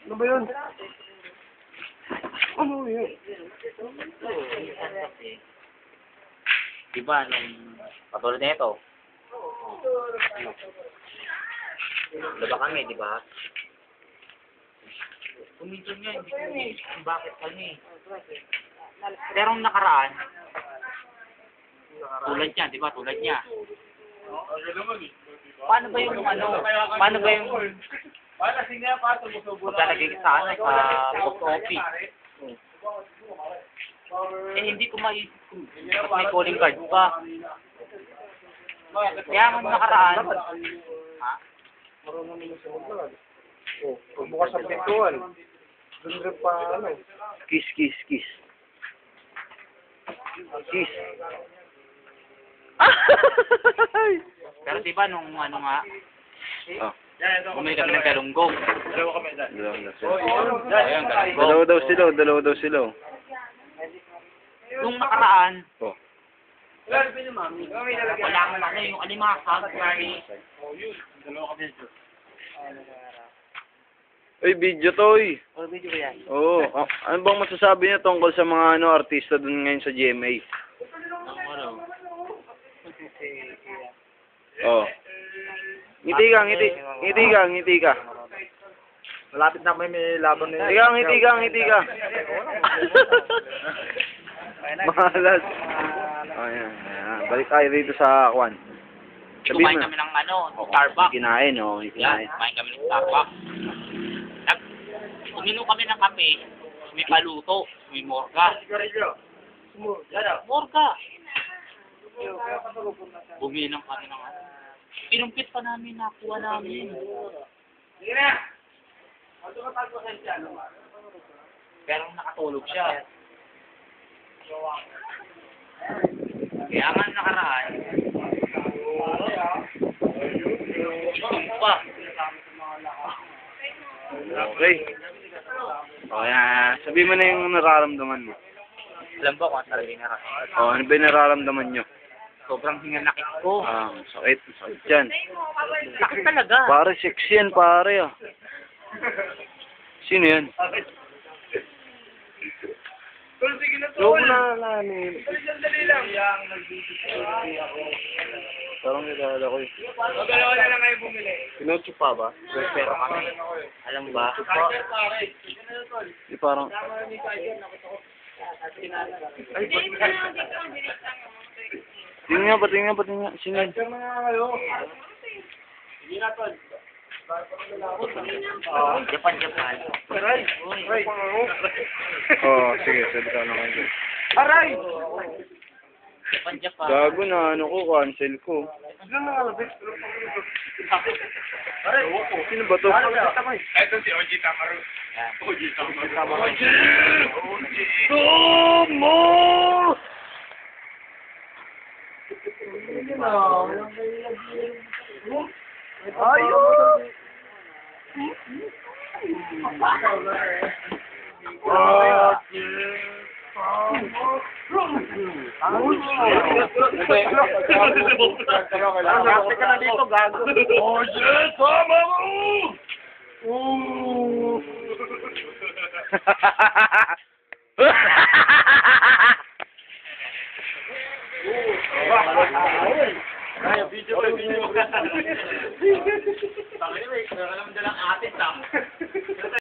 Ano ba yun? Ano yun? Diba, nung katulad na ito. Diba kami, diba? Kuminsan nga, hindi ko bakit kami. Pero ang nakaraan, tulad niya, diba? Tulad niya. Paano ba yung paano ba yung maglalagay sa post office? Eh, hindi ko maisip kung may calling card pa. Kaya nga nakaraan. Ha? Marunong naman sa maglag. Oh, pagbukas sa pintuan. Doon rin pa, ano. Kiss. Kiss. Pero diba nung ano nga, Oh. bumili kami ng galunggong. Ayun, galunggong. Dalawa daw sila. Nung nakaraan, Oh. wala nga ano yung alimasag. Uy, video to, uy. Video ba yan? Oo. Oh, ano bang masasabi niyo tungkol sa mga artista dun ngayon sa GMA? Oh. Ngiti ka. Malapit na may laban na Ngiti ka. Malas. Oh, yan. Balik tayo dito sa Kwan. Kumain kami ng Starbucks. Kinain, oh. Yan, kumain kami ng Starbucks. Uminom kami ng kape, may paluto, may morga. Morga! Buminom kami ng Pinumpit pa namin, nakuha namin. Pero nakatulog siya. Kaya nga nakaraan, isumpa. Okay. O, yan. Sabihin mo na yung nararamdaman mo. Alam ba kung ano talaga yung nararamdaman? O, ano ba yung nararamdaman nyo? Sobrang hinanakit ko. Sakit yan. Sakit talaga. Pare, sexy yan, pare, ah. Sino yan? Huwag na namin. Parang nilala ko eh. Magalawa na lang kayo bumili. Pinotso pa ba? Pero kami, alam ba? Di parang... Tingnan nga. Sino yan? Japan. Aray! Oo, sige. Sabi ka na kayo. Aray! Japan. Gago na, ano ko, cancel ko. Ano mga labis? Aray, sino ba to? Ito si OG Tamaru. OG Tamaru. Tomo! Ayun! Nakapit ka na dito, gago. Oh, shit! Tama mo!